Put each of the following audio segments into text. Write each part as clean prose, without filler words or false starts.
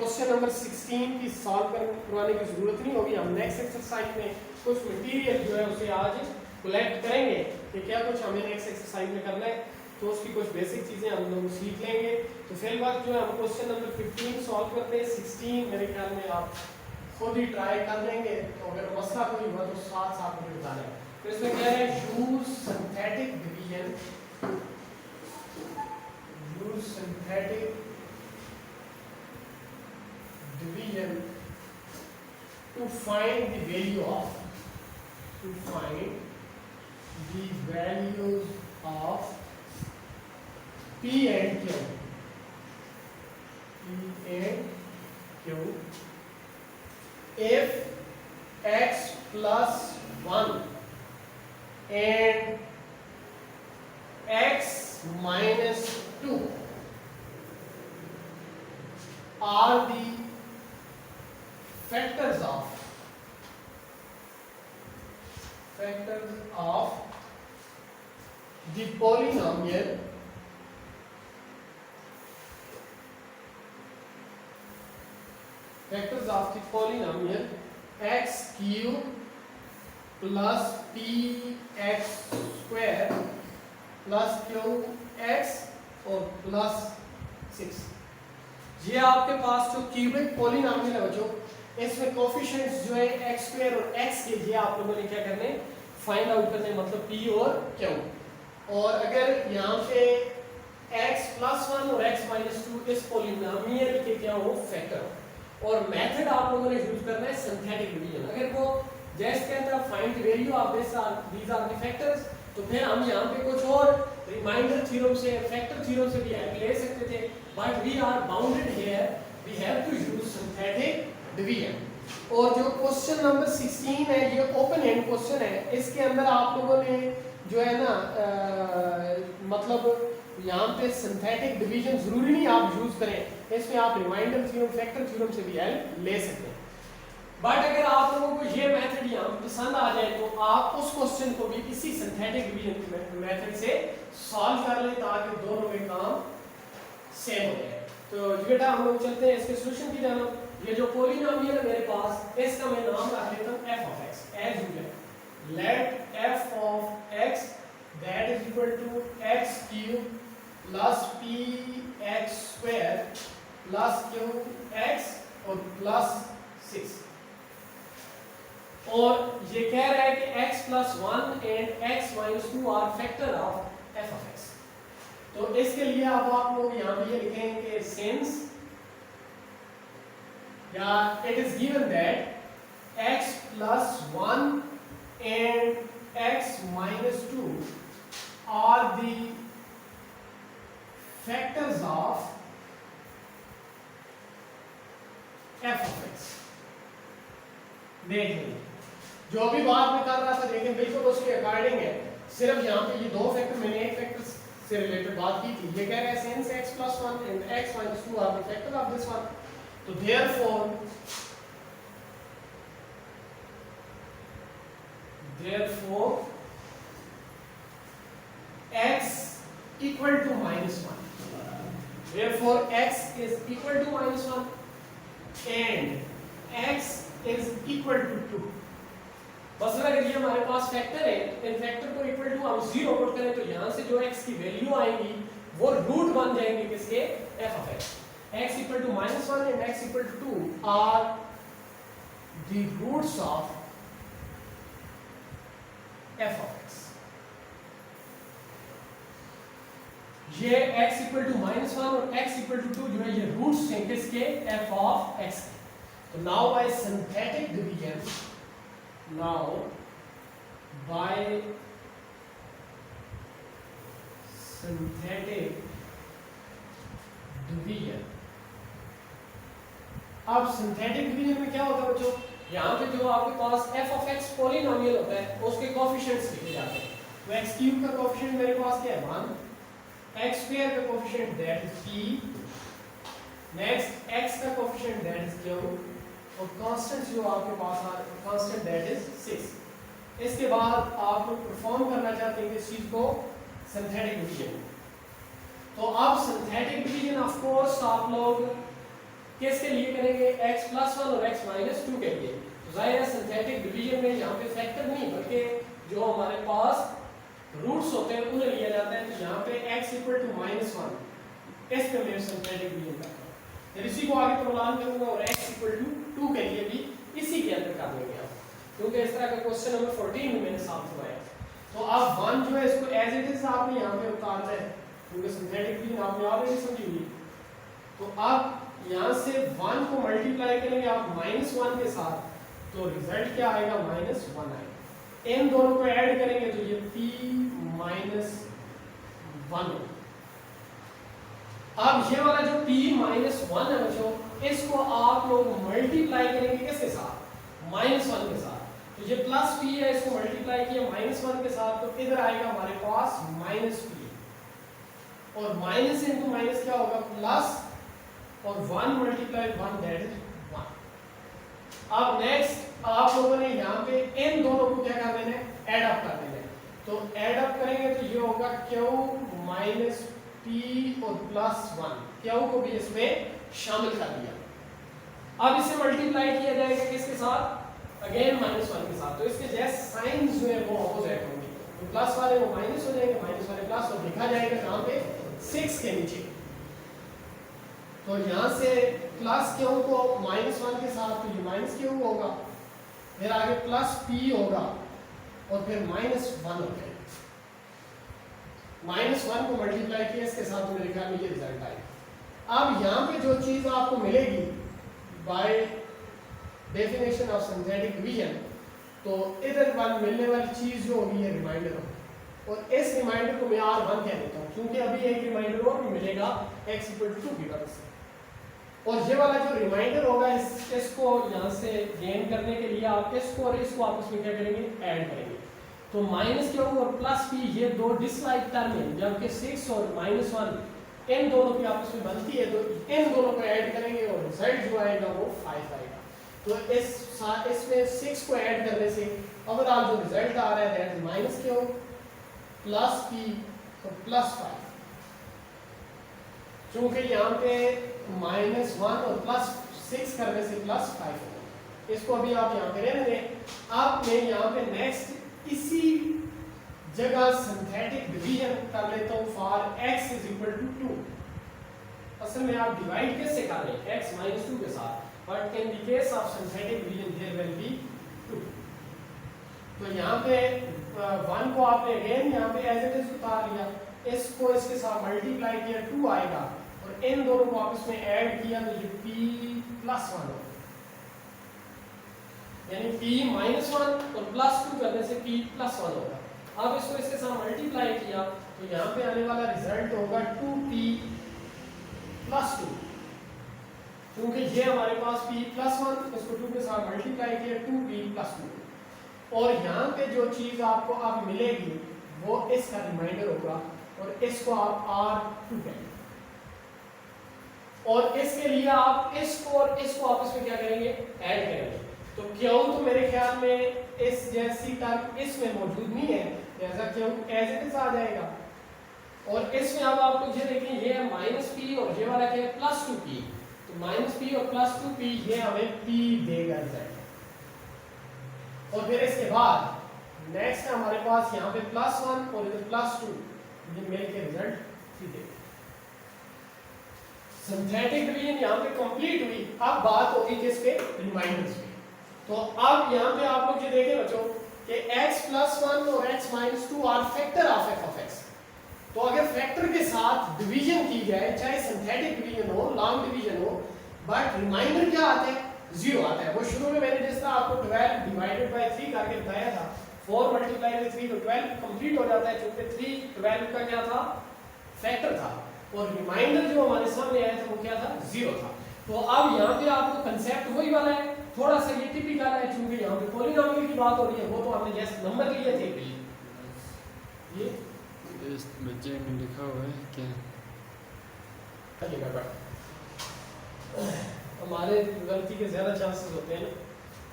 Question number 16 की solve करवाने की जरूरत नहीं होगी। हम नेक्स्ट एक्सरसाइज में कुछ मटेरियल जो है उसे आज कलेक्ट करेंगे कि क्या कुछ हमें नेक्स्ट एक्सरसाइज में करना है, तो उसकी कुछ बेसिक चीजें हम लोग सीख लेंगे। तो फिलहाल जो है हम क्वेश्चन नंबर 15 सॉल्व करते हैं। 16 मेरे ख्याल में आप खुद ही ट्राई कर लेंगे, तो अगर मसला कोई हुआ तो साथ साथ मुझे बताना है। तो इसमें क्या है, use synthetic division, use synthetic division to find the value of values of P and Q. If x plus 1 and x minus 2 are the factors of the polynomial x cube plus px square plus qx और plus 6। ये आपके पास जो cubic polynomial है बच्चों, इसमें coefficients जो है x square और x के, ये आप लोगों ने क्या करने, फाइंड आउट करने, मतलब p और q। और अगर यहाँ पे x प्लस 1 और x माइनस 2 इस पॉलिनॉमियल के क्या हो, फैक्टर, और मेथड आप लोगों ने यूज करना है सिंथेटिक डिवीजन। अगर वो जैसे कहता है find the value of these are the factors, तो फिर हम यहाँ पे कुछ और रिमाइंडर थ्योरम से, फैक्टर थ्योरम से भी हेल्प ले सकते थे, but we are bounded here, we have to use synthetic division. और जो क्वेश्चन नंबर 16 है, ये ओपन एंड क्वेश्चन है। इसके अंदर आप लोगों ने जो है ना मतलब यहाँ पे सिंथेटिक डिवीजन जरूरी नहीं आप यूज करें, इसमें आप रिमाइंडर थ्योरम, फैक्टर थ्योरम से भी हेल्प ले सकते हैं। बट अगर आप लोगों को ये मेथड यहाँ पसंद आ जाए तो आप उस क्वेश्चन को भी इसी सिंथेटिक डिवीजन मेथड से सॉल्व कर लें, ताकि दोनों में काम सेम हो जाए। तो बेटा हम लोग चलते हैं इसके सॉल्यूशन की तरफ। ये जो पॉलिनॉमियल है मेरे पास, इसका मैं नाम रख लेता हूँ f of x as usual. Let f of x that is equal to x cube plus px square plus qx और प्लस 6। और ये कह रहा है कि x plus 1 and x minus 2 are factor of f of x। तो इसके लिए अब आप लोग यहाँ पे ये लिखेंगे सिंस, या it is given that x plus 1 and x minus 2 are the factors of f of x। देख लीजिए, जो भी बात मैं कर रहा था लेकिन बिल्कुल उसके अकॉर्डिंग है। सिर्फ यहाँ पे ये दो फैक्टर, मैंने एक फैक्टर से रिलेटेड बात की थी। ये कह रहा है since x plus 1 and x minus 2 are the factor of this one, तो therefore x equal to minus 1, therefore x is equal to minus 1 and x is equal to 2। बस अगर ये हमारे पास फैक्टर है, इन फैक्टर को इक्वल टू हम 0 put करें तो यहाँ से जो x की वैल्यू आएगी वो रूट बन जाएंगे किसके, f of x। x equal to minus 1 and x equal to 2 are the roots of f of x। ये x equal to minus 1 और x equal to 2 जो है ये रूट्स हैं किसके, f of x के। तो now by synthetic division, अब सिंथेटिक डिवीजन में क्या होता है बच्चों, यहाँ पे जो आपके पास f of x पॉलिनॉमियल होता है उसके कोएफिशिएंट्स लिखे जाते हैं। तो x क्यूब का कोएफिशिएंट मेरे पास क्या है, 1, x स्क्वायर का coefficient that is p, next x का कोएफिशिएंट दैट इज q, और कांस्टेंट जो आपके पास आ कांस्टेंट दैट इज 6। इसके बाद आप लोग परफॉर्म करना चाहते हैं इस चीज को, सिंथेटिक डिवीजन। तो अब सिंथेटिक डिवीजन ऑफ कोर्स आप लोग किसके लिए करेंगे, x प्लस 1 और x माइनस 2 के लिए। तो जाहिर है सिंथेटिक डिवीजन में यहाँ पे फैक्टर नहीं बल्कि जो हमारे पास रूट्स होते हैं उन्हें लिया जाता है। तो यहाँ पे x इक्वल टू माइनस 1 इस पे मैं सिंथेटिक डिवीजन करता हूँ, फिर इसी को आगे प्रोग्राम करूंगा और x इक्वल टू 2 के लिए भी इसी के अंदर कर लेंगे आप, क्योंकि इस तरह का क्वेश्चन नंबर 14 में मैंने साफ करवाया। तो अब 1 जो है इसको एज इट इज आपने यहाँ पे उतारना है, क्योंकि सिंथेटिक डिवीजन आपने ऑलरेडी समझी हुई। तो अब यहाँ से 1 को मल्टीप्लाई करेंगे आप -1 के साथ, तो रिजल्ट क्या आएगा, -1 आएगा। इन दोनों को ऐड करेंगे तो ये p -1। अब ये वाला जो p -1 है बच्चों, इसको आप लोग मल्टीप्लाई करेंगे किसके साथ, -1 के साथ। तो ये प्लस p है, इसको मल्टीप्लाई किया -1 के साथ, तो इधर आएगा हमारे पास -p, और माइनस इंटू माइनस क्या होगा, प्लस, और 1 मल्टीप्लाई 1 दैट इज 1। अब नेक्स्ट आप लोगों ने यहाँ पे इन दोनों को क्या कर देना है, ऐड अप कर देना है। तो ऐड अप करेंगे तो ये होगा q माइनस p और प्लस 1, q को भी इसमें शामिल कर दिया। अब इसे मल्टीप्लाई किया जाएगा किसके साथ, अगेन -1 के साथ। तो इसके जैसे साइंस जो है वो ऑपोजिट होंगे, तो प्लस वाले वो माइनस हो जाएंगे, माइनस वाले प्लस, और लिखा जाएगा कहाँ पे, 6 के नीचे। तो यहाँ से प्लस q को -1 के साथ, तो ये माइनस q होगा, फिर आगे प्लस p होगा, और फिर -1 हो जाएगा। -1 को मल्टीप्लाई किया इसके साथ, तो मेरे ख्याल में ये रिजल्ट आएगा। अब यहाँ पे जो चीज़ आपको मिलेगी by definition of synthetic division, तो इधर मिलने वाली चीज़ जो होगी ये रिमाइंडर होगी, और इस रिमाइंडर को मैं R1 कह देता हूँ, क्योंकि अभी एक रिमाइंडर और भी मिलेगा x इक्वल टू 2 की वजह से। और ये वाला जो रिमाइंडर होगा इसको यहाँ से गेन करने के लिए आप इसको और इसको आपस में क्या करेंगे, ऐड करेंगे। तो माइनस q और प्लस p ये दो डिसलाइक टर्म है, जबकि 6 और -1 इन दोनों की आपस में बनती है, तो इन दोनों को ऐड करेंगे और रिजल्ट जो आएगा वो 5 आएगा। तो इसमें 6 को ऐड करने से ओवरऑल जो रिजल्ट आ रहा है that is -q plus p और प्लस 5। क्योंकि यहाँ पे -1 और प्लस 6 करने से प्लस 5 होगा, इसको अभी आप यहाँ पे रहने दें। अब मैं यहाँ पे नेक्स्ट इसी जगह सिंथेटिक डिवीजन कर लेता हूँ for x is equal to 2। असल में आप डिवाइड कैसे कर रहे हैं, x -2 के साथ, but in the case of synthetic division there will be 2। तो यहाँ पे 1 को आपने अगेन यहाँ पे एज इट इज उतार लिया, इसको इसके साथ मल्टीप्लाई किया 2 आएगा, और इन दोनों को आपस में ऐड किया तो ये p प्लस 1 होगा, यानी p -1 और प्लस 2 करने से p प्लस 1 होगा। अब इसको इसके साथ मल्टीप्लाई किया तो यहाँ पे आने वाला रिजल्ट होगा 2p प्लस 2, क्योंकि ये हमारे पास p प्लस 1, इसको 2 के साथ मल्टीप्लाई किया 2p प्लस 2। और यहाँ पे जो चीज़ आपको अब मिलेगी वो इसका रिमाइंडर होगा, और इसको आप R2 कहेंगे, और इसके लिए आप इसको और इसको आपस में क्या करेंगे, ऐड करेंगे। तो q तो मेरे ख्याल में इस जैसी टर्म इसमें मौजूद नहीं है, जैसा q एज इट इज आ जाएगा। और इसमें अब आप लोग ये देखें, ये है -p और ये वाला क्या है, +2p। तो -p और +2p ये हमें p देगा रिजल्ट। और फिर इसके बाद नेक्स्ट हमारे पास यहाँ पे +1 और इधर +2, ये मिल के रिजल्ट 3 देगा। सिंथेटिक डिवीजन यहाँ पे कंप्लीट हुई। अब बात होगी किस पे, रिमाइंडर्स पे। तो अब यहाँ पे आप लोग ये देखें बच्चों कि x + 1 और x - 2 are factor of f of x। तो अगर फैक्टर के साथ डिवीजन की जाए, चाहे सिंथेटिक डिवीजन हो, लॉन्ग डिवीजन हो, बट रिमाइंडर क्या आता है, 0 आता है। वो शुरू में मैंने जिस तरह आपको 12 डिवाइडेड बाय 3 करके बताया था, 4 मल्टीप्लाई बाय 3 तो 12 कंप्लीट हो जाता है, क्योंकि 3 12 का क्या था, फैक्टर था, और रिमाइंडर जो हमारे सामने आया था वो क्या था, 0 था। तो अब यहाँ पे आपको कंसेप्ट वही वाला है, थोड़ा सा ये टिपिकल है, क्योंकि यहाँ पे पॉलिनोमियल की बात हो रही है, वो तो हमने जैसे नंबर लिए थे ये इस बच्चे में लिखा हुआ है क्या, हमारे गलती के ज़्यादा चांसेस होते हैं ना,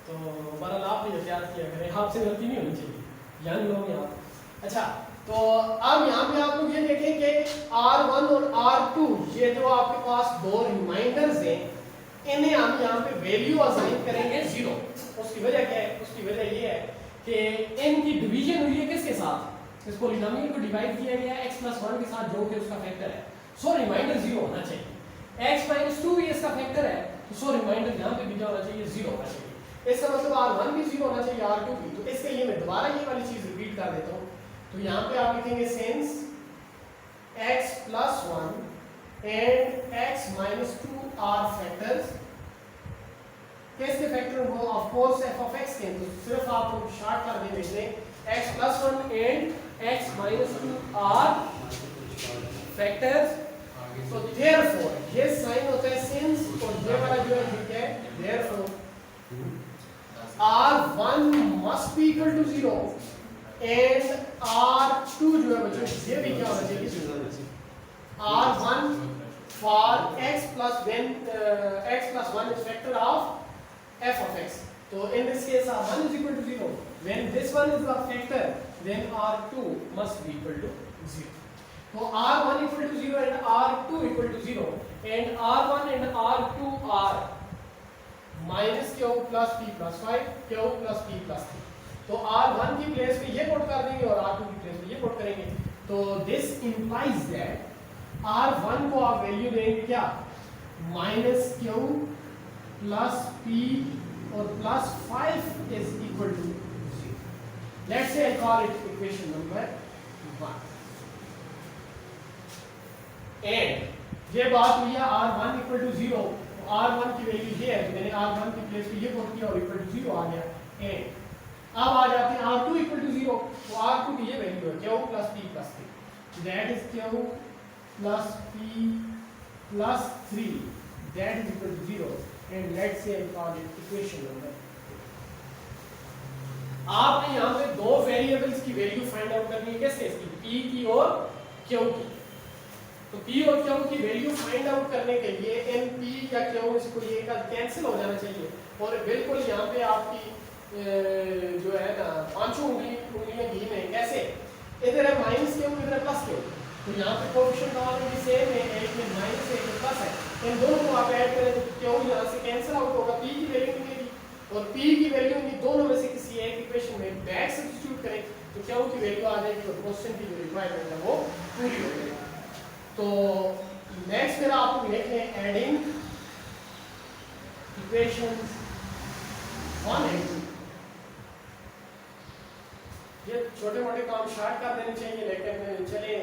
तो बहरहाल आप भी एहतियात किया करें, आपसे गलती नहीं होनी चाहिए, यंग लोग यहाँ। अच्छा, तो अब यहाँ पे आप लोग ये देखें कि R1 और R2 ये जो आपके पास दो रिमाइंडर्स हैं, इन्हें हम यहाँ पे वैल्यू असाइन करेंगे 0। उसकी वजह क्या है? उसकी वजह ये है कि n की डिवीजन हुई है किसके साथ? इस पॉलिनोमियल को डिवाइड किया गया है x + 1 के साथ जो कि उसका फैक्टर है, सो रिमाइंडर 0 होना चाहिए। x - 2 भी इसका फैक्टर है, तो सो रिमाइंडर यहाँ पे भी क्या होना चाहिए? 0 होना चाहिए। इसका मतलब r1 भी 0 होना चाहिए, r2 भी। तो इसके लिए मैं दोबारा ये वाली चीज रिपीट कर देता हूँ। तो यहाँ पे आप लिखेंगे since x + 1 and x - 2 are factors। किसके फैक्टर हो? Of course f of x के। तो सिर्फ आप लोग शॉर्ट कर दें, लिख लें x + 1 and x - 2 are factors। तो therefore ये साइन होता है since, और ये वाला जो है ये है therefore r1 must be equal to 0 and r2 जो है बच्चों ये भी क्या होना चाहिए? r1 for x plus when x + 1 is factor of f of x. So in this case r1 is equal to 0. When this one is a factor, then r2 must be equal to 0. So r1 equal to 0 and r2 equal to 0, and r1 and r2 are -q plus p plus 5, q plus p plus 3. तो r1 की place पे ये put कर देंगे और r2 की place पे ये पुट करेंगे। तो this implies that r1 को आप वैल्यू देंगे क्या? -q plus p और plus 5 is equal to 0. Let's say I call it equation number 1. And ये बात हुई है r1 equal to 0, r1 की वैल्यू ये है, तो मैंने r1 की प्लेस पे ये पुट किया और equal to 0 आ गया। and अब आ जाते हैं r2 equal to 0, तो r2 की ये वैल्यू है q plus p plus 3, that is q plus p plus 3, that is equal to 0, and let's say I call it equation number 2. आपने यहाँ पे दो वेरिएबल्स की वैल्यू फाइंड आउट करनी है, किसके? p की और q की। तो p और q की वैल्यू फाइंड आउट करने के लिए n p या q इसको ये का कैंसिल हो जाना चाहिए, और बिल्कुल यहाँ पे आपकी जो है ना पांचों उंगलियां दी में कैसे? इधर है -q, इधर है +q, तो यहाँ पे कोएफिशिएंट ऑलरेडी सेम है, एक में माइनस एक में प्लस है। इन दोनों को आप ऐड करें तो q यहाँ से कैंसिल आउट होगा, p की वैल्यू मिलेगी और p की वैल्यू इन दोनों में से किसी एक इक्वेशन में बैक सब्स्टिट्यूट करें तो q की वैल्यू आ जाएगी और क्वेश्चन की जो रिक्वायरमेंट है वो पूरी हो जाएगी। तो नेक्स्ट फिर आप लिख लें एडिंग इक्वेशंस 1 and 2। ये छोटे मोटे काम शॉर्ट कर देने चाहिए, लेकिन चले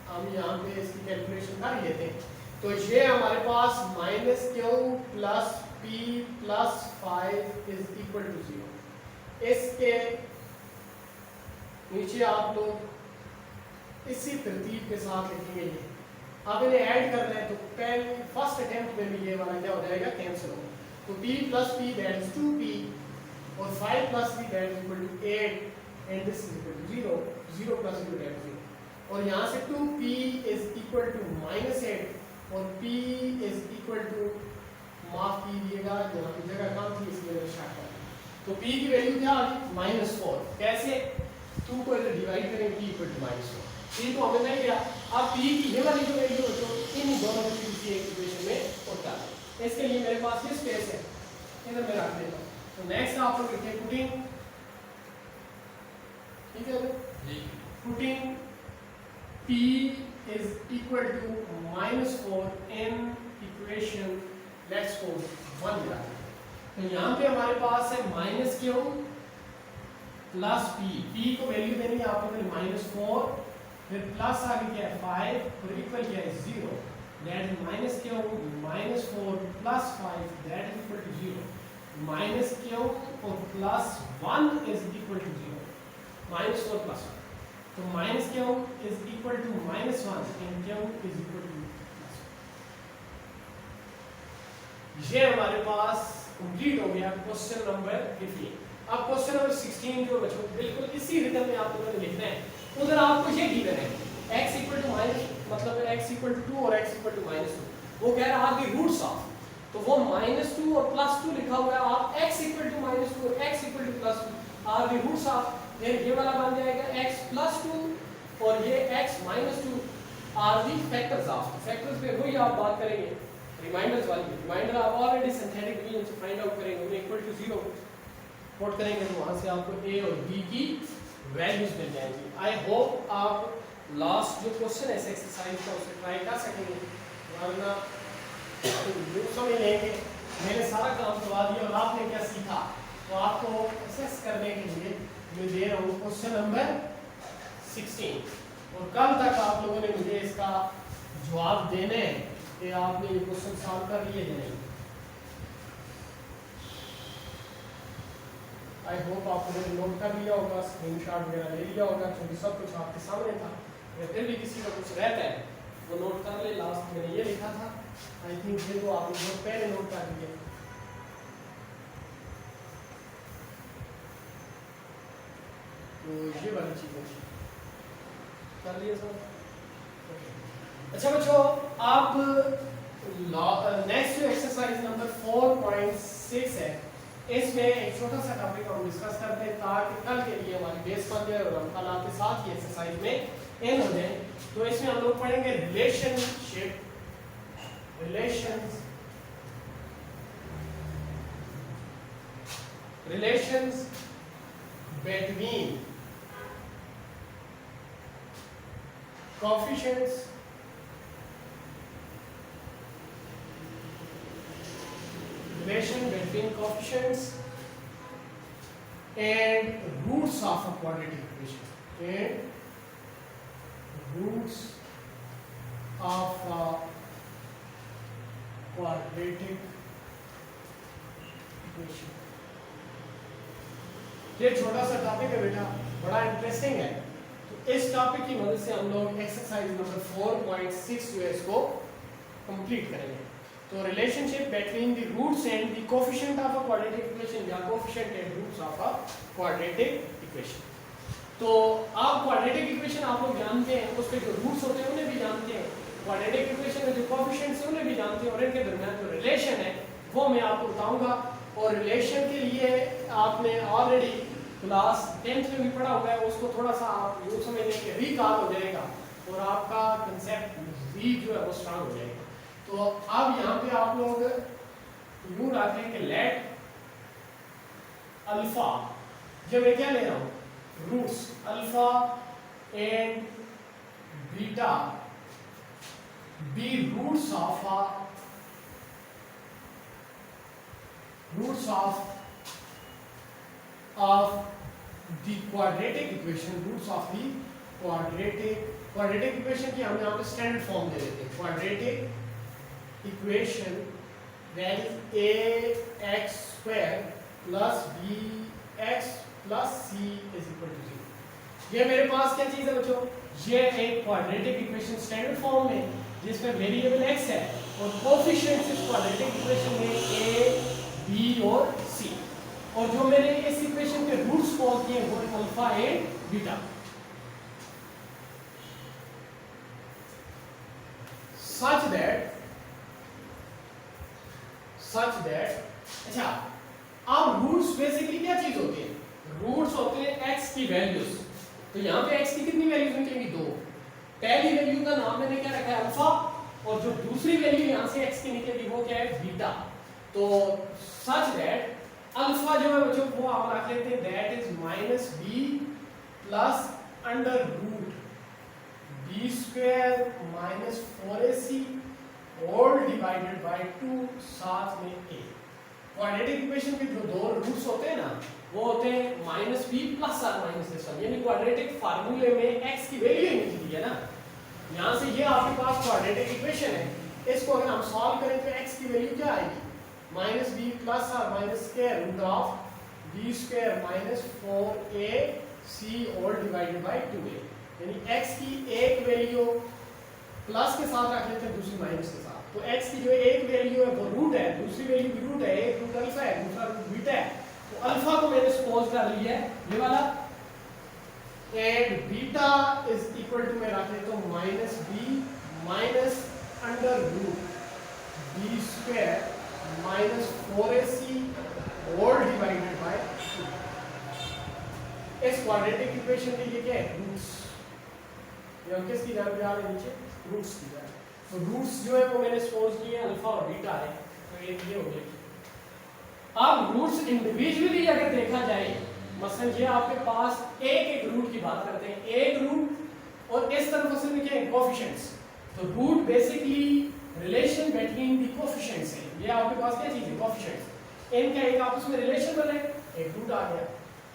हम यहाँ पे इसकी कैलकुलेशन कर लेते हैं। तो ये हमारे पास -q plus p plus 5 is equal to 0। इसके नीचे आप लोग इसी तरतीब के साथ लिखेंगे ये। अब इन्हें ऐड करना है तो पहले फर्स्ट अटेम्प्ट में भी ये वाला क्या हो जाएगा? कैंसिल होगा। तो p plus p that is 2p और 5 plus 3 that is equal to 8 and this is equal to 0, 0 plus 0 that is 0, और यहाँ से 2p is equal to -8 और p is equal to, माफ कीजिएगा यहाँ पे जगह कम थी इसलिए मैंने शॉर्ट कर दिया। तो p की वैल्यू क्या आ गई? -4। कैसे? 2 को इधर डिवाइड करेंगे p equal to -4, p तो हमें नहीं गया। अब p की ये वाली जो वैल्यू है तो इन दोनों को किसी एक इक्वेशन में होता है। इसके लिए मेरे पास ये स्पेस है, इधर मैं रख देता हूँ। तो नेक्स्ट आप लोग लिखें पुटिंग, ठीक है, putting p is equal to -4 in equation let's go 1 मिला। तो यहाँ पे हमारे पास है -q plus p को वैल्यू देनी है आपको -4, फिर प्लस आगे क्या है 5 और इक्वल क्या है 0, that is -q -4 plus 5 that is equal to 0, -q और plus 1 is equal to 0, -4 plus 1, तो -q is equal to -1 and q is equal to +1। ये हमारे पास कंप्लीट हो गया क्वेश्चन नंबर 15। अब क्वेश्चन नंबर 16 जो बच्चों बिल्कुल इसी रिदम में आप लोगों ने लिखना है। उधर आपको ये गिवन है x मतलब x equal to 2 और x equal to -2, वो कह रहा है कि रूट्स ऑफ, तो वो -2 और +2 लिखा हुआ है, आप x equal to -2 और x equal to +2 are the roots of, फिर ये वाला बन जाएगा x + 2 और ये x - 2 are the factors of, factors पे वही आप बात करेंगे रिमाइंडर्स वाली। रिमाइंडर आप ऑलरेडी सिंथेटिक डिवीजन से फाइंड आउट करेंगे, उन्हें इक्वल टू 0 पुट करेंगे तो वहां से आपको ए और बी की वैल्यूज मिल जाएंगी। आई होप आप लास्ट जो क्वेश्चन है इस एक्सरसाइज का उसे ट्राई कर सकेंगे, वरना समझ लेंगे मैंने सारा काम करवा दिया और आपने क्या सीखा। तो आपको असेस करने के लिए मैं दे रहा हूँ क्वेश्चन नंबर 16 और कल तक आप लोगों ने मुझे इसका जवाब देने हैं कि आपने ये क्वेश्चन सॉल्व कर लिए या नहीं। आई होप आपने नोट कर लिया होगा, स्क्रीनशॉट वगैरह ले लिया होगा, क्योंकि सब कुछ आपके सामने था। या फिर भी किसी का कुछ रहता है वो नोट कर ले। लास्ट मैंने ये लिखा था, आई थिंक ये तो आपने बहुत पहले नोट कर लिया। तो ये वाली चीजें कर लिए सब। अच्छा बच्चों, आप नेक्स्ट जो एक्सरसाइज नंबर 4.6 है, इसमें एक छोटा सा टॉपिक हम डिस्कस करते हैं ताकि कल के लिए हमारी बेस बन जाए और हम कल आपके साथ ही एक्सरसाइज में एंड हो जाए। तो इसमें हम लोग पढ़ेंगे relationship, relations between coefficients and roots of a quadratic equation ये छोटा सा टॉपिक है बेटा, बड़ा इंटरेस्टिंग है। तो इस टॉपिक की मदद से हम लोग एक्सरसाइज नंबर 4.6 जो है इसको कंप्लीट करेंगे। तो relationship between the roots and the coefficient of a quadratic equation या coefficient and roots of a quadratic equation. तो आप क्वाड्रेटिक इक्वेशन आप लोग जानते हैं, उसके जो रूट्स होते हैं उन्हें भी जानते हैं, क्वाड्रेटिक इक्वेशन में जो कोएफिशिएंट्स हैं उन्हें भी जानते हैं, और इनके दरमियान जो रिलेशन है वो मैं आपको बताऊंगा। और रिलेशन के लिए आपने ऑलरेडी क्लास 10th में भी पढ़ा हुआ है, उसको थोड़ा सा आप यूँ समझ लें कि रिकॉल हो जाएगा और आपका कंसेप्ट भी जो है वो स्ट्रांग हो जाएगा। तो अब यहाँ पे आप लोग यूँ रख लें कि लेट अल्फा, जब मैं क्या ले रहा हूँ roots alpha and beta be roots of the quadratic equation, roots of the quadratic equation की हम यहाँ पे स्टैंडर्ड फॉर्म दे देते हैं। quadratic equation that is ax square plus bx plus c is equal to 0। ये मेरे पास क्या चीज़ है बच्चों, ये एक क्वाड्रेटिक इक्वेशन स्टैंडर्ड फॉर्म में जिसमें वेरिएबल x है और कोएफिशिएंट्स इस क्वाड्रेटिक इक्वेशन में a b और c, और जो मैंने इस इक्वेशन के रूट्स कॉल किए वो alpha and beta. such that अच्छा, अब रूट्स बेसिकली क्या चीज होती है, रूट्स होते हैं x की वैल्यूज। तो यहाँ पे x की कितनी वैल्यूज निकलेंगी, 2। पहली वैल्यू का नाम मैंने क्या रखा है अल्फा, और जो दूसरी वैल्यू यहाँ से x की निकलेगी वो क्या है बीटा। तो सच दैट अल्फा जो है बच्चों वो हम रख लेते हैं that is minus b plus under root b square minus 4ac whole divided by 2 साथ में a। क्वाड्रेटिक इक्वेशन के जो दो रूट्स होते हैं ना वो होते हैं minus b plus or minus this one, यानी क्वाड्रेटिक फार्मूले में x की वैल्यू ही निकली है ना। यहाँ से ये आपके पास क्वाड्रेटिक इक्वेशन है, इसको अगर हम सॉल्व करें तो x की वैल्यू क्या आएगी, minus b plus or minus square root of b square minus 4ac whole divided by 2a। यानी x की एक वैल्यू प्लस के साथ रख लेते हैं, दूसरी माइनस के साथ। तो x की जो एक वैल्यू है वो रूट है, दूसरी वैल्यू भी रूट है, एक रूट अल्फा है दूसरा रूट बीटा है। तो अल्फा को मैंने सपोज कर लिया है ये वाला, and beta is equal to मैं रख लेता हूँ minus b minus under root b square minus 4ac whole divided by 2। इस क्वाड्रेटिक इक्वेशन के लिए क्या है रूट्स, ये हम किसकी जानब जा रहे हैं नीचे, रूट्स की जानब। तो रूट्स जो है वो मैंने सपोज किए अल्फा और बीटा है, तो ये हो गया। अब रूट्स इंडिविजुअली अगर देखा जाए, मसलन ये आपके पास एक एक रूट की बात करते हैं, एक रूट और इस तरफ असल में क्या है कोएफिशिएंट्स। तो root basically relation between the coefficients है, ये आपके पास क्या चीज है कोएफिशिएंट्स, इनका एक आपस में रिलेशन बने, एक रूट आ गया,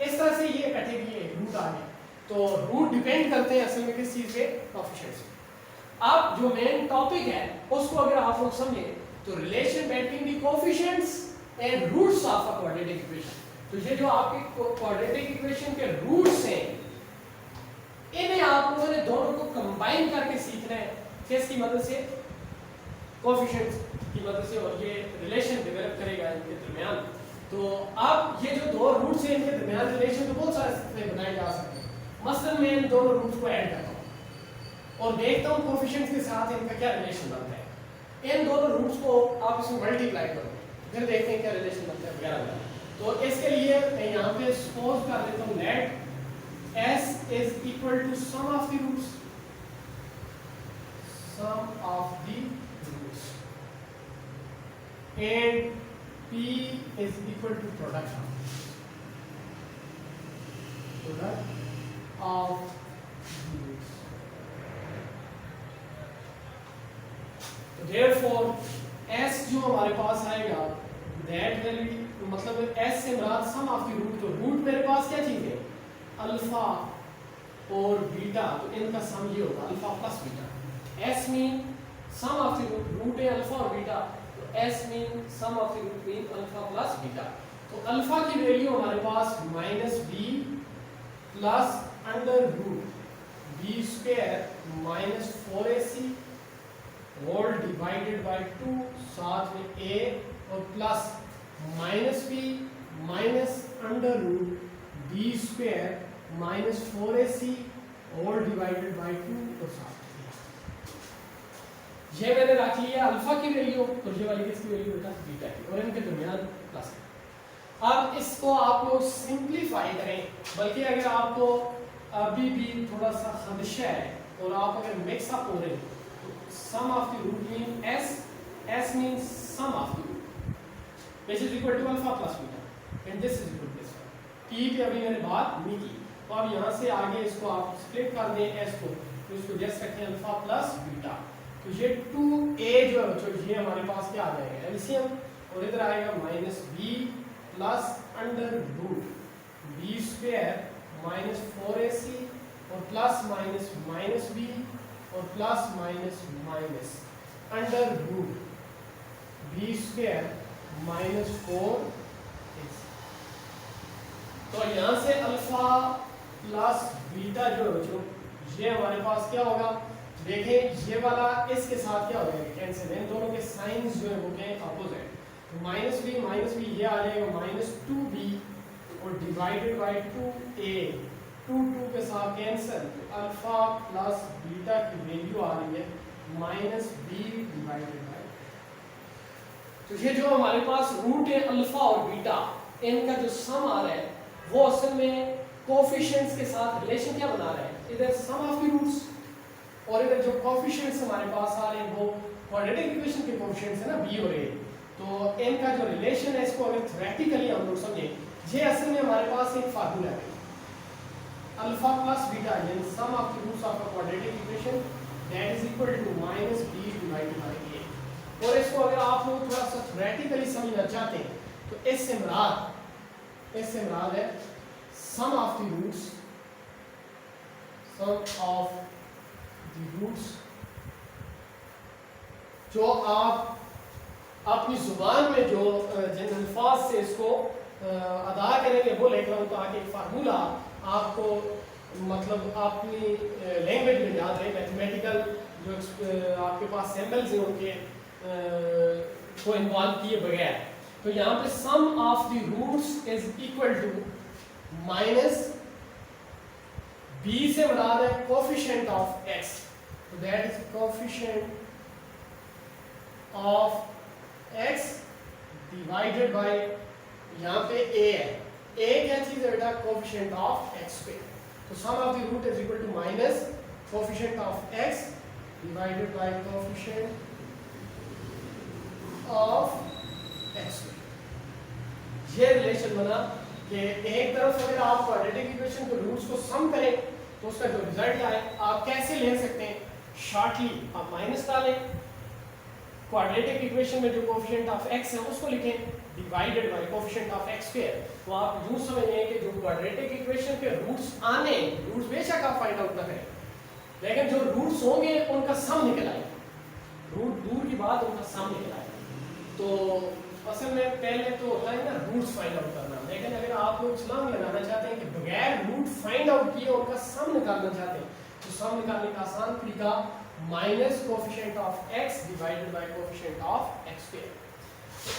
इस तरह से ये इकट्ठे किए एक रूट आ गया। तो रूट डिपेंड करते हैं असल में किस चीज पे, कोएफिशिएंट्स। अब जो मेन टॉपिक है उसको अगर आप लोग समझे तो relation between the coefficients and roots of a quadratic equation. तो ये जो आपके क्वाड्रेटिक इक्वेशन के रूट्स हैं, इन्हें आप लोगों ने दोनों को कंबाइन करके सीखना है, किसकी मदद से, कोएफिशिएंट्स की मदद से, और ये रिलेशन डेवलप करेगा इनके दरमियान। तो अब ये जो दो रूट्स हैं इनके दरमियान रिलेशन तो बहुत सारे बनाए जा सकते हैं। मसलन मैं इन दोनों रूट्स को ऐड करता हूं और देखता हूं कोएफिशिएंट्स के साथ इनका क्या रिलेशन बनता है। इन दोनों रूट्स को आप इसमें मल्टीप्लाई करो, फिर देखते हैं क्या रिलेशन बनता है वगैरह। तो इसके लिए मैं यहाँ पे सपोज कर लेता हूँ late S is equal to sum of the roots, sum of the roots, and P is equal to product of the roots. Therefore S जो हमारे पास आएगा that will be, मतलब S से मुराद sum of the root। तो root मेरे पास क्या चीज है, अल्फा और बीटा, तो इनका सम ये होगा alpha plus beta. S mean sum of the root, root है अल्फा और बीटा, तो S mean sum of the root mean alpha plus beta. तो अल्फा की वैल्यू हमारे पास -b plus under root b square minus 4ac whole divided by 2, साथ में a और plus -b minus under root b square minus 4ac whole divided by 2 और साथ ये मैंने रख लिया अल्फा की वैल्यू और ये वाली किसकी वैल्यू बेटा बीटा की, और इनके दरमियान प्लस। अब इसको आप लोग सिंपलीफाई करें, बल्कि अगर आपको अभी भी थोड़ा सा खदशा है और आप अगर मिक्स अप हो रहे हैं तो sum of the root mean s means sum of the root which is equal to alpha plus beta and this is equal to this one। p पे अभी मैंने बात नहीं की, तो अब यहाँ से आगे इसको आप स्प्लिट कर दें s को, तो इसको जैसे रखें अल्फा प्लस बीटा। तो ये 2a जो है बच्चों ये हमारे पास क्या आ जाएगा एलसीएम, और इधर आएगा -b plus under root b square minus 4ac और प्लस माइनस b और plus minus under root b square minus 4ac। तो यहाँ से अल्फा प्लस बीटा जो है बच्चों ये हमारे पास क्या होगा, देखें ये वाला इसके साथ क्या हो जाएगा कैंसिल, इन दोनों के साइंस जो है वो क्या अपोजिट। तो -b ये आ जाएगा -2b और डिवाइडेड बाय 2a, 2 के साथ कैंसिल, तो अल्फा प्लस बीटा की वैल्यू आ रही है -b डिवाइडेड बाय। तो ये जो हमारे पास रूट है अल्फा और बीटा, इनका जो सम आ रहा है वो असल में कोएफिशिएंट्स के साथ रिलेशन क्या बना रहा है, इधर सम ऑफ द रूट्स और इधर जो कोएफिशिएंट्स हमारे पास आ रहे हैं वो क्वाड्रेटिक इक्वेशन के कोएफिशिएंट्स है ना b और a। तो इनका जो रिलेशन है इसको अगर थ्योरेटिकली हम लोग समझे, ये असल में हमारे पास एक फार्मूला है अल्फा प्लस बीटा यानी sum of the roots of a quadratic equation that is equal to -b divided by a। और इसको अगर आप लोग थोड़ा सा थ्योरेटिकली समझना चाहते हैं तो इससे मुराद है सम ऑफ द रूट्स जो आप अपनी जुबान में जो जिन अल्फाज से इसको अदा करेंगे वो लेकर हूँ, ताकि एक फार्मूला आपको मतलब अपनी लैंग्वेज में याद रहे। मैथमेटिकल जो आपके पास सिंबल्स हैं उनके को इन्वॉल्व किए बगैर। तो यहाँ पे sum of the roots is equal to minus b से मुराद है कोएफिशिएंट ऑफ x, तो that is coefficient of x divided by यहाँ पे a है, a क्या चीज है बेटा कोएफिशिएंट ऑफ x पे। तो sum of the root is equal to coefficient of x divided by coefficient of x। ये रिलेशन बना कि एक तरफ अगर आप क्वाड्रेटिक इक्वेशन के रूट्स को सम करें तो उसका जो रिजल्ट आए आप कैसे ले सकते हैं, शॉर्टली आप माइनस डालें, क्वाड्रेटिक इक्वेशन में जो कोफिशिएंट ऑफ x है उसको लिखें divided by coefficient of x square. तो आप यूं समझें कि जो क्वाड्रेटिक इक्वेशन के रूट्स आने, रूट्स बेशक आप फाइंड आउट ना करें, लेकिन जो रूट्स होंगे उनका सम निकल आएगा, रूट दूर की बात उनका सम निकल आएगा। तो असल में पहले तो होता है ना रूट्स फाइंड आउट करना, लेकिन अगर आप लोग छलांग लगाना चाहते हैं कि बगैर रूट फाइंड आउट किए उनका सम निकालना चाहते हैं, तो सम निकालने का आसान तरीका minus coefficient of x divided by coefficient of x square.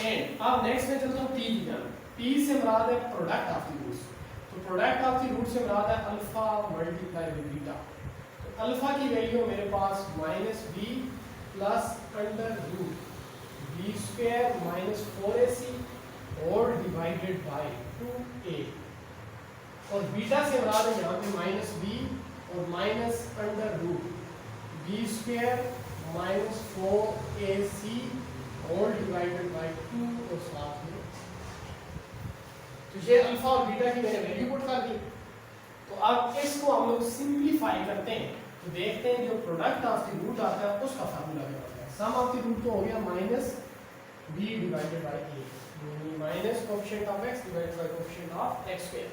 And अब नेक्स्ट में चलता हूं p की जान। p से मुराद है प्रोडक्ट ऑफ द रूट्स। तो प्रोडक्ट ऑफ द रूट से मुराद है अल्फा मल्टीप्लाई विद बीटा। तो अल्फा की वैल्यू मेरे पास -b plus under root b square minus 4ac और डिवाइडेड बाय 2a। और बीटा से मुराद है यहाँ पे -b और minus under root b square minus 4ac और डिवाइडेड बाय 2 और साथ में। तो ये अल्फा और बीटा की मैंने वैल्यू पुट कर दी। तो अब इसको हम लोग सिंपलीफाई करते हैं तो देखते हैं जो प्रोडक्ट ऑफ द रूट आता है उसका फार्मूला क्या होता है। सम ऑफ द रूट तो हो गया minus b divided by a, यानी minus coefficient of x divided by coefficient of x square.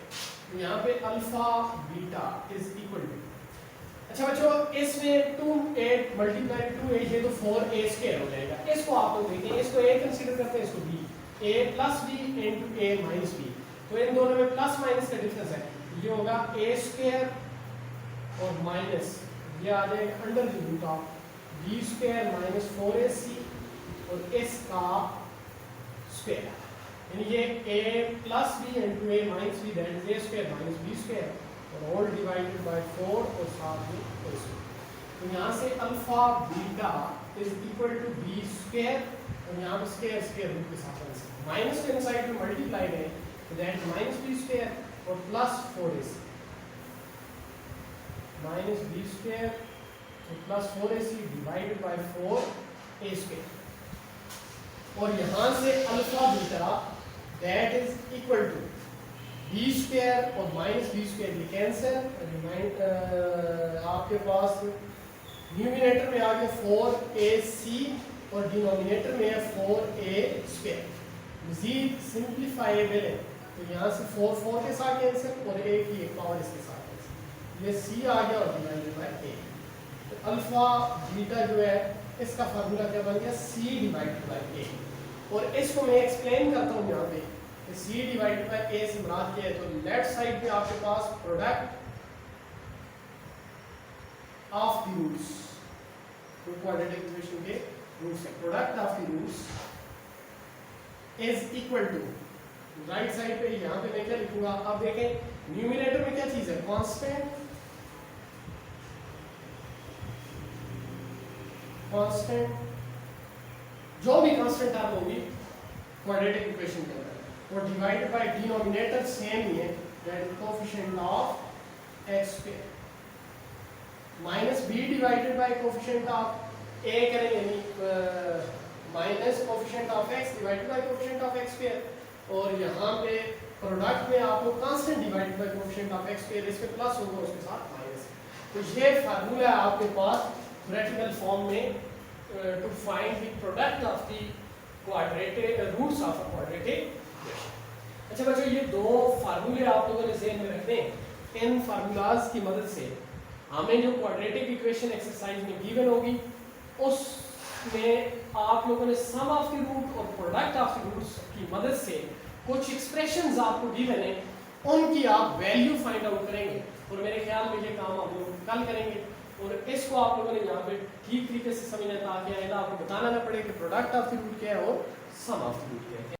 तो यहाँ पे alpha beta is equal to, अच्छा बच्चों इसमें 2a मल्टीप्लाई 2a ये तो 4a स्क्वायर हो जाएगा। इसको आप लोग देखें, इसको a कंसीडर करते हैं, इसको b, a plus b into a minus b। तो इन दोनों में प्लस माइनस का डिफरेंस है, ये होगा a स्क्वायर और माइनस ये आ जाएगा under the root of b square minus 4ac और इसका स्क्वायर, यानी ये a plus b into a minus b that is a square minus b square और ऑल डिवाइडेड बाय 4 और साथ में a स्क्वायर। तो यहाँ से alpha beta is equal to b square और यहाँ पे स्क्वायर स्क्वायर रूट के साथ कैंसिल, माइनस के इनसाइड में मल्टीप्लाई है तो that is minus b square और plus 4ac minus b square और plus 4ac divided by 4a square. और यहाँ से alpha beta that is equal to b square और माइनस b स्क्वायर ये कैंसिल, आपके पास न्यूमिनेटर में आ गया 4ac और डिनोमिनेटर में है 4a स्क्वायर। मजीद सिंप्लीफाइबल है तो यहाँ से 4 के साथ कैंसिल और a की एक पावर इसके साथ कैंसिल, ये c आ गया और डिवाइडेड बाय a। तो अल्फा बीटा जो है इसका फार्मूला क्या बन गया, c डिवाइडेड बाय a। और इसको मैं एक्सप्लेन करता हूँ यहाँ पे कि c डिवाइडेड बाय a से मुराद क्या है। तो लेफ्ट साइड पे आपके पास प्रोडक्ट ऑफ द रूट्स, तो क्वाड्रेटिक इक्वेशन के रूट्स है, product of the roots is equal to, right side पे यहाँ पे मैं क्या लिखूंगा, अब देखें न्यूमिनेटर में क्या चीज है, कांस्टेंट, कांस्टेंट जो भी कांस्टेंट टर्म होगी क्वाड्रेटिक इक्वेशन के अंदर, और डिवाइडेड बाय डिनोमिनेटर सेम ही है that is coefficient of x square minus b divided by coefficient of a करेंगे, यानी minus coefficient of x divided by coefficient of x square. और यहाँ पे प्रोडक्ट में आप लोग constant divided by coefficient of x square, इस पे प्लस होगा उसके साथ माइनस। तो ये फार्मूला है आपके पास थ्योरेटिकल फॉर्म में to find the product of the quadratic roots of a quadratic equation। अच्छा बच्चों ये दो फार्मूले आप लोगों ने ज़हन में रखने हैं। इन फार्मूलाज की मदद से हमें जो क्वाड्रेटिक इक्वेशन एक्सरसाइज में गिवन होगी उसमें आप लोगों ने सम ऑफ द रूट और प्रोडक्ट ऑफ द रूट्स की मदद से कुछ एक्सप्रेशंस आपको गिवन है उनकी आप वैल्यू फाइंड आउट करेंगे। और मेरे ख्याल में ये काम आप लोग कल करेंगे और इसको आप लोगों ने यहाँ पे ठीक तरीके से समझना ताकि आइंदा आपको बताना ना पड़े कि प्रोडक्ट ऑफ द रूट क्या है और सम ऑफ द रूट क्या है।